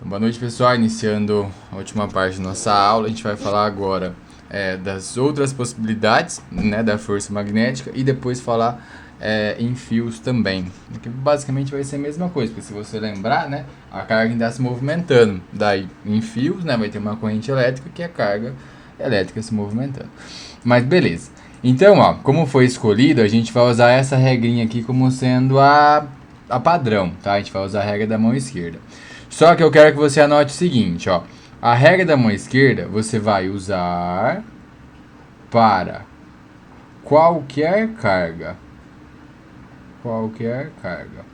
Boa noite, pessoal. Iniciando a última parte da nossa aula, a gente vai falar agora das outras possibilidades, né, da força magnética e depois falar em fios também. Que basicamente vai ser a mesma coisa, porque se você lembrar, né, a carga está se movimentando. Daí, em fios, né, vai ter uma corrente elétrica que é a carga elétrica se movimentando. Mas beleza. Então, ó, como foi escolhido, a gente vai usar essa regrinha aqui como sendo a padrão, tá? A gente vai usar a regra da mão esquerda. Só que eu quero que você anote o seguinte, ó. A regra da mão esquerda você vai usar para qualquer carga. Qualquer carga.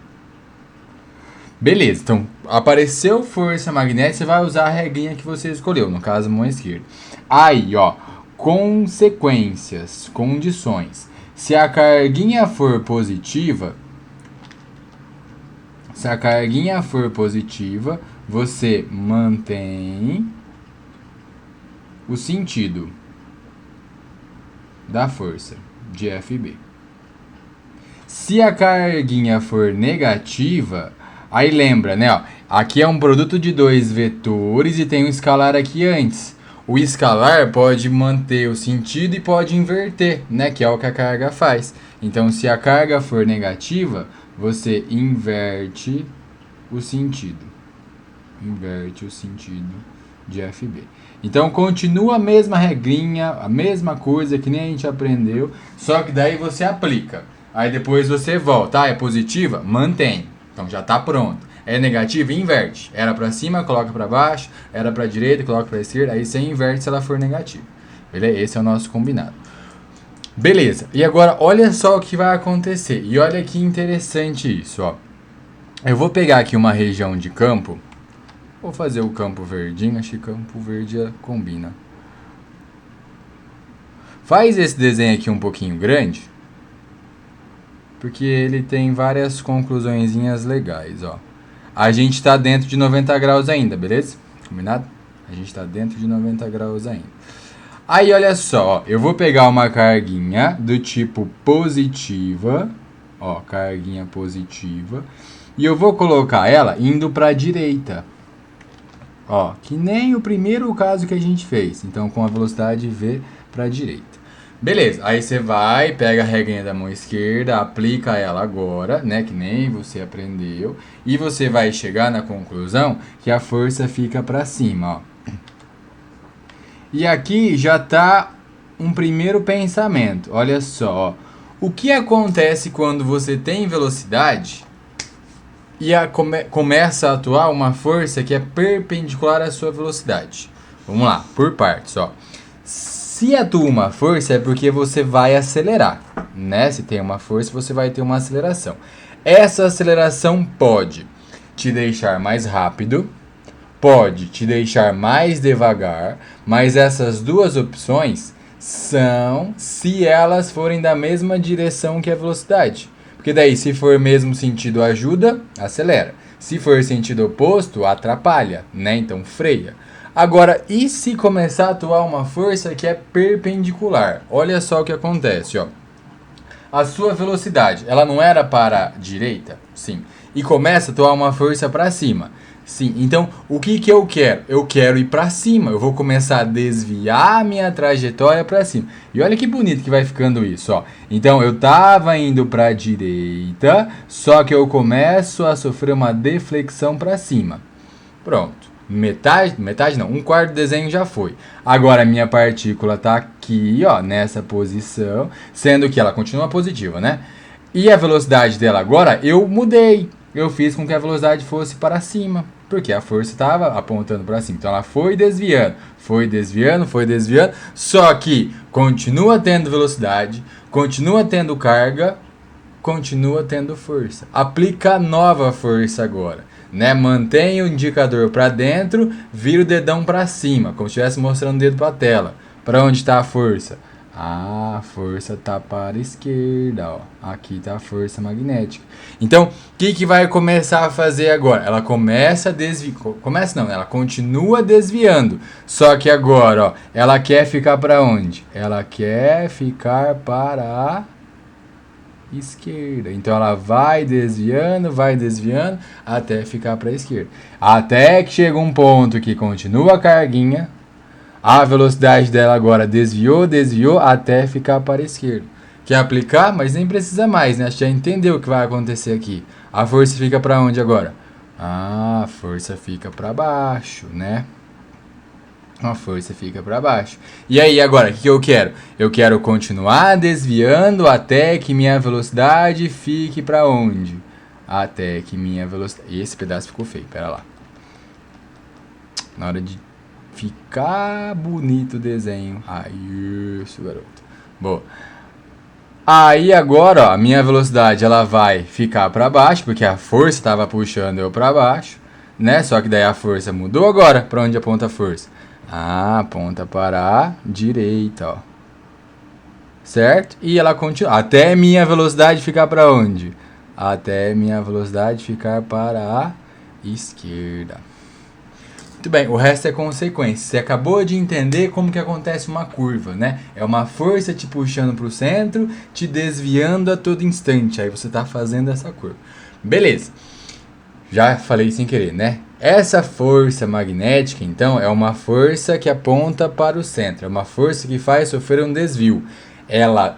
Beleza, então apareceu força magnética, você vai usar a regrinha que você escolheu, no caso, mão esquerda. Aí, ó, consequências, condições. Se a carguinha for positiva, você mantém o sentido da força de FB. Se a carguinha for negativa, aí lembra, né? Ó, aqui é um produto de dois vetores e tem um escalar aqui antes. O escalar pode manter o sentido e pode inverter, né? Que é o que a carga faz. Então, se a carga for negativa, você inverte o sentido. Inverte o sentido de FB. Então, continua a mesma regrinha, a mesma coisa que nem a gente aprendeu, só que daí você aplica. Aí depois você volta. Ah, é positiva? Mantém. Então já está pronto. É negativa? Inverte. Era para cima, coloca para baixo. Era para direita, coloca para esquerda. Aí você inverte se ela for negativa. Beleza? Esse é o nosso combinado. Beleza. E agora, olha só o que vai acontecer. E olha que interessante isso, ó. Eu vou pegar aqui uma região de campo. Vou fazer o campo verdinho. Acho que campo verde combina. Faz esse desenho aqui um pouquinho grande, porque ele tem várias conclusõezinhas legais, ó. A gente está dentro de 90 graus ainda, beleza? Combinado? A gente está dentro de 90 graus ainda. Aí, olha só, ó, eu vou pegar uma carguinha do tipo positiva, ó, carguinha positiva, e eu vou colocar ela indo para a direita, ó, que nem o primeiro caso que a gente fez, então com a velocidade V para a direita. Beleza, aí você vai, pega a regrinha da mão esquerda, aplica ela agora, né, que nem você aprendeu, e você vai chegar na conclusão que a força fica para cima, ó. E aqui já está um primeiro pensamento, olha só, ó. O que acontece quando você tem velocidade e começa a atuar uma força que é perpendicular à sua velocidade? Vamos lá, por partes, ó. Se atua uma força é porque você vai acelerar, né? Se tem uma força, você vai ter uma aceleração. Essa aceleração pode te deixar mais rápido, pode te deixar mais devagar, mas essas duas opções são se elas forem da mesma direção que a velocidade. Porque daí, se for mesmo sentido ajuda, acelera. Se for sentido oposto, atrapalha, né? Então freia. Agora, e se começar a atuar uma força que é perpendicular? Olha só o que acontece, ó. A sua velocidade, ela não era para a direita? Sim. E começa a atuar uma força para cima? Sim. Então, o que eu quero? Eu quero ir para cima. Eu vou começar a desviar a minha trajetória para cima. E olha que bonito que vai ficando isso, ó. Então, eu estava indo para a direita, só que eu começo a sofrer uma deflexão para cima. Pronto. Metade não, um quarto do desenho já foi. Agora a minha partícula está aqui, ó, nessa posição, sendo que ela continua positiva, né? E a velocidade dela agora, eu mudei. Eu fiz com que a velocidade fosse para cima, porque a força estava apontando para cima. Então ela foi desviando, só que continua tendo velocidade, continua tendo carga, continua tendo força. Aplica a nova força agora. Né? Mantém o indicador para dentro, vira o dedão para cima, como se estivesse mostrando o dedo para a tela. Para onde está a força? A força está para a esquerda, ó. Aqui está a força magnética. Então, o que vai começar a fazer agora? Ela começa a desviar. Começa não, ela continua desviando. Só que agora, ó, ela quer ficar para onde? Ela quer ficar para a esquerda. Então ela vai desviando, até ficar para a esquerda. Até que chega um ponto que continua a carguinha, a velocidade dela agora desviou, até ficar para a esquerda. Quer aplicar? Mas nem precisa mais, né? Já entendeu o que vai acontecer aqui. A força fica para onde agora? A força fica para baixo, né? A força fica para baixo. E aí, agora, o que eu quero? Eu quero continuar desviando até que minha velocidade fique para onde? Até que minha velocidade... Esse pedaço ficou feio, pera lá. Na hora de ficar bonito o desenho. Aí, isso, garoto. Boa. Aí agora, ó, a minha velocidade ela vai ficar para baixo, porque a força estava puxando eu para baixo, né? Só que daí a força mudou agora. Para onde aponta a força? Ah, aponta para a direita, ó. Certo? E ela continua. Até minha velocidade ficar para onde? Até minha velocidade ficar para a esquerda. Muito bem, o resto é consequência. Você acabou de entender como que acontece uma curva, né? É uma força te puxando para o centro, te desviando a todo instante. Aí você está fazendo essa curva. Beleza. Já falei sem querer, né? Essa força magnética, então, é uma força que aponta para o centro. É uma força que faz sofrer um desvio.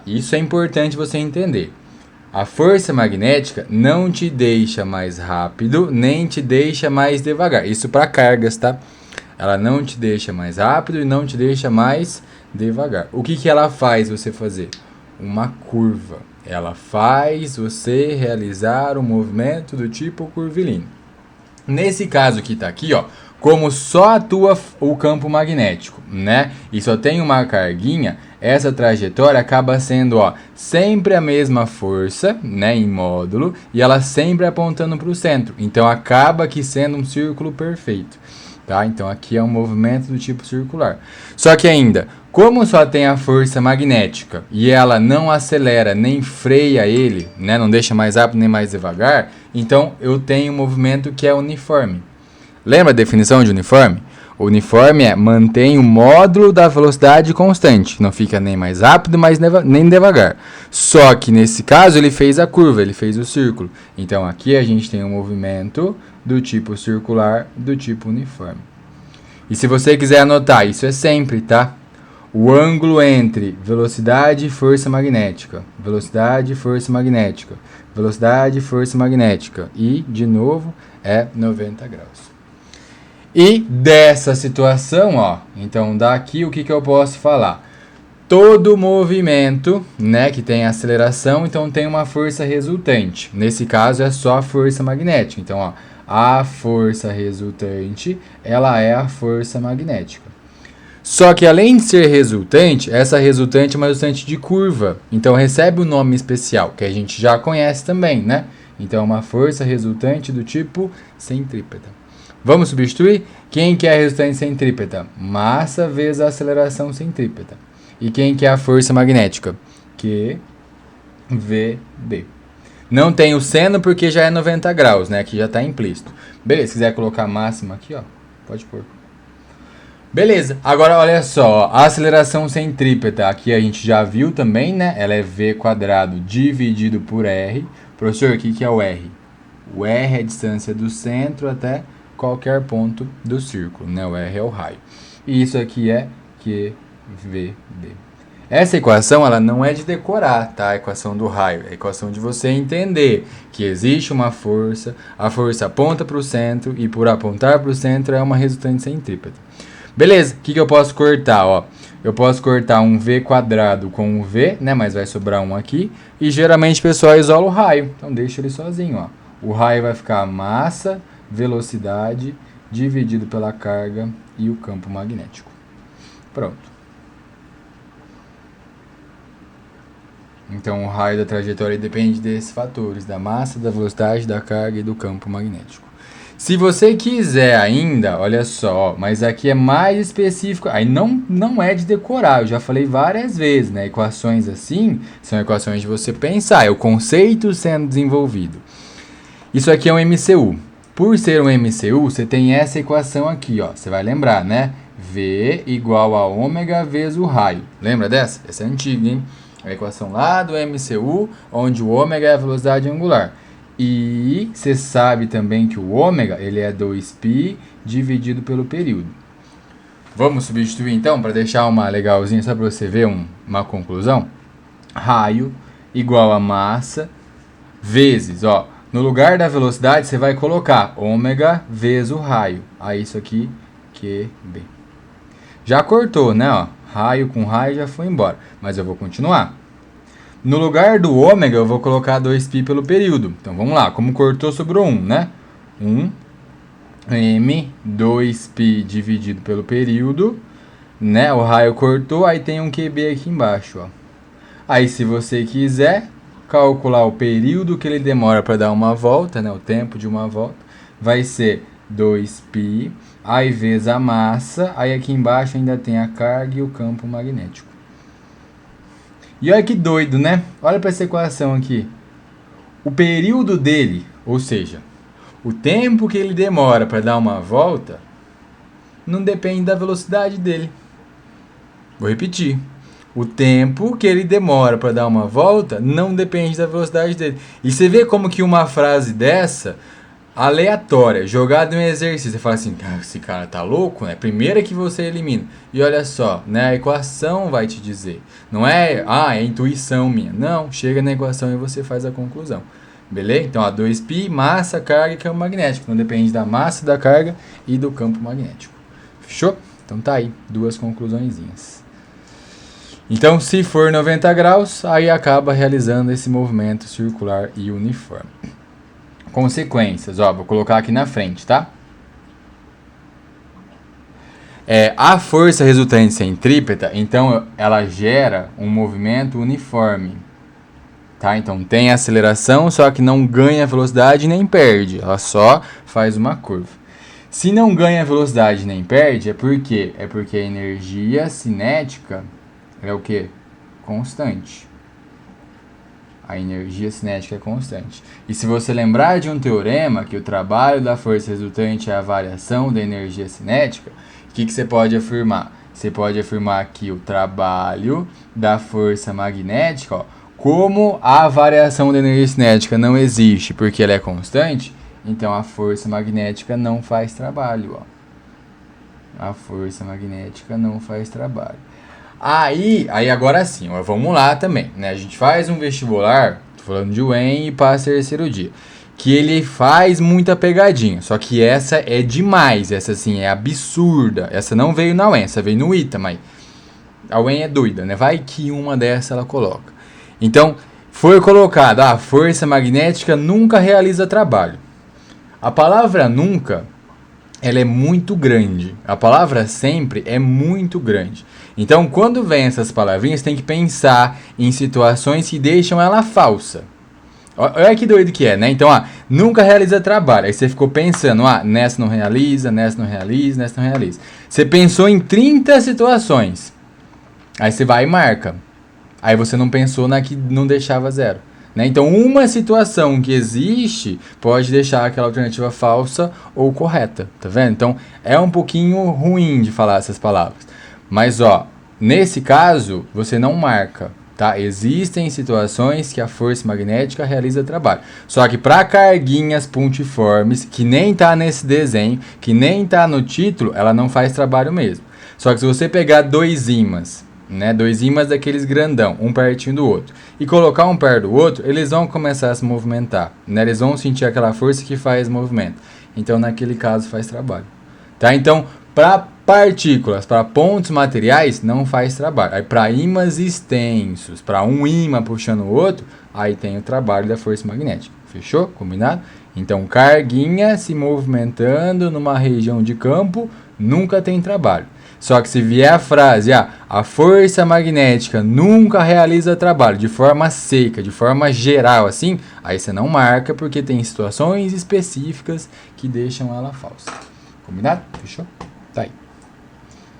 Isso é importante você entender. A força magnética não te deixa mais rápido, nem te deixa mais devagar. Isso para cargas, tá? Ela não te deixa mais rápido e não te deixa mais devagar. O que ela faz você fazer? Uma curva. Ela faz você realizar um movimento do tipo curvilíneo. Nesse caso que está aqui, ó, como só atua o campo magnético, né? E só tem uma carguinha, essa trajetória acaba sendo, ó, sempre a mesma força, né, em módulo, e ela sempre apontando para o centro. Então acaba aqui sendo um círculo perfeito, tá? Então aqui é um movimento do tipo circular. Só que ainda, como só tem a força magnética e ela não acelera nem freia ele, né, não deixa mais rápido nem mais devagar, então eu tenho um movimento que é uniforme. Lembra a definição de uniforme? O uniforme mantém o módulo da velocidade constante. Não fica nem mais rápido, nem devagar. Só que nesse caso ele fez a curva, ele fez o círculo. Então aqui a gente tem um movimento do tipo circular, do tipo uniforme. E se você quiser anotar, isso é sempre, tá? O ângulo entre velocidade e força magnética. Velocidade e força magnética. Velocidade e força magnética. E, de novo, é 90 graus. E dessa situação, ó, então daqui o que eu posso falar? Todo movimento, né, que tem aceleração, então tem uma força resultante. Nesse caso é só a força magnética. Então, ó, a força resultante, ela é a força magnética. Só que além de ser resultante, essa resultante é uma resultante de curva. Então recebe um nome especial, que a gente já conhece também, né? Então é uma força resultante do tipo centrípeta. Vamos substituir? Quem que é a resultante centrípeta? Massa vezes a aceleração centrípeta. E quem que é a força magnética? QVB. Não tem o seno porque já é 90 graus, né? Que já está implícito. Beleza, se quiser colocar a máxima aqui, ó, pode pôr. Beleza, agora olha só, a aceleração centrípeta aqui a gente já viu também, né? Ela é V quadrado dividido por R. Professor, o que é o R? O R é a distância do centro até qualquer ponto do círculo, né? O R é o raio. E isso aqui é QVB. Essa equação, ela não é de decorar, tá? A equação do raio. É a equação de você entender que existe uma força, a força aponta para o centro e por apontar para o centro é uma resultante centrípeta. Beleza, o que eu posso cortar, ó? Eu posso cortar um V quadrado com um V, né? Mas vai sobrar um aqui. E geralmente o pessoal isola o raio. Então deixa ele sozinho, ó. O raio vai ficar massa, velocidade, dividido pela carga e o campo magnético. Pronto. Então o raio da trajetória depende desses fatores, da massa, da velocidade, da carga e do campo magnético. Se você quiser ainda, olha só, mas aqui é mais específico, aí não é de decorar, eu já falei várias vezes, né? Equações assim são equações de você pensar, é o conceito sendo desenvolvido. Isso aqui é um MCU. Por ser um MCU, você tem essa equação aqui, ó. Você vai lembrar, né? V igual a ômega vezes o raio. Lembra dessa? Essa é antiga, hein? A equação lá do MCU, onde o ômega é a velocidade angular. E você sabe também que o ômega ele é 2π dividido pelo período. Vamos substituir então para deixar uma legalzinha só para você ver uma conclusão? Raio igual a massa vezes, ó, no lugar da velocidade você vai colocar ômega vezes o raio. Aí isso aqui QB. Já cortou, né, ó? Raio com raio já foi embora, mas eu vou continuar. No lugar do ômega eu vou colocar 2π pelo período. Então vamos lá, como cortou sobrou 1, né? 1 m 2π dividido pelo período, né? O raio cortou, aí tem um QB aqui embaixo, ó. Aí se você quiser calcular o período que ele demora para dar uma volta, né? O tempo de uma volta, vai ser 2π, aí vezes a massa, aí aqui embaixo ainda tem a carga e o campo magnético. E olha que doido, né? Olha para essa equação aqui. O período dele, ou seja, o tempo que ele demora para dar uma volta, não depende da velocidade dele. Vou repetir. O tempo que ele demora para dar uma volta não depende da velocidade dele. E você vê como que uma frase dessa, aleatória, jogada em um exercício, você fala assim, esse cara tá louco, né? Primeiro que você elimina. E olha só, né? A equação vai te dizer. Não é, é intuição minha. Não, chega na equação e você faz a conclusão. Beleza? Então, 2π, massa, carga e campo magnético. Não depende da massa, da carga e do campo magnético. Fechou? Então tá aí, duas conclusõezinhas. Então, se for 90 graus, aí acaba realizando esse movimento circular e uniforme. Consequências, ó, vou colocar aqui na frente, tá? A força resultante centrípeta, então, ela gera um movimento uniforme. Tá? Então, tem aceleração, só que não ganha velocidade nem perde. Ela só faz uma curva. Se não ganha velocidade nem perde, é por quê? É porque a energia cinética é o quê? Constante. A energia cinética é constante. E se você lembrar de um teorema, que o trabalho da força resultante é a variação da energia cinética, o que você pode afirmar? Você pode afirmar que o trabalho da força magnética, ó, como a variação da energia cinética não existe porque ela é constante, então a força magnética não faz trabalho. Ó. A força magnética não faz trabalho. Aí agora sim, ó, vamos lá também, né? A gente faz um vestibular, tô falando de UEM e passa terceiro dia, que ele faz muita pegadinha, só que essa é demais, essa assim é absurda, essa não veio na UEM, essa veio no ITA, mas a UEM é doida, né? Vai que uma dessa ela coloca. Então, foi colocado, a força magnética nunca realiza trabalho. A palavra nunca, ela é muito grande. A palavra sempre é muito grande. Então, quando vem essas palavrinhas, tem que pensar em situações que deixam ela falsa. Olha que doido que é, né? Então, nunca realiza trabalho. Aí você ficou pensando, nessa não realiza, nessa não realiza, nessa não realiza. Você pensou em 30 situações. Aí você vai e marca. Aí você não pensou na que não deixava zero. Né? Então, uma situação que existe pode deixar aquela alternativa falsa ou correta. Tá vendo? Então, é um pouquinho ruim de falar essas palavras. Mas, nesse caso, você não marca. Tá? Existem situações que a força magnética realiza trabalho. Só que para carguinhas pontiformes, que nem tá nesse desenho, que nem tá no título, ela não faz trabalho mesmo. Só que se você pegar dois ímãs, né, dois ímãs daqueles grandão, um pertinho do outro, e colocar um perto do outro, eles vão começar a se movimentar, né? Eles vão sentir aquela força que faz movimento. Então, naquele caso, faz trabalho. Tá? Então, para partículas, para pontos materiais, não faz trabalho. Aí, para ímãs extensos, para um ímã puxando o outro, aí tem o trabalho da força magnética. Fechou? Combinado? Então, carguinha se movimentando numa região de campo, nunca tem trabalho. Só que se vier a frase, a força magnética nunca realiza trabalho de forma seca, de forma geral, assim, aí você não marca porque tem situações específicas que deixam ela falsa. Combinado? Fechou? Tá aí.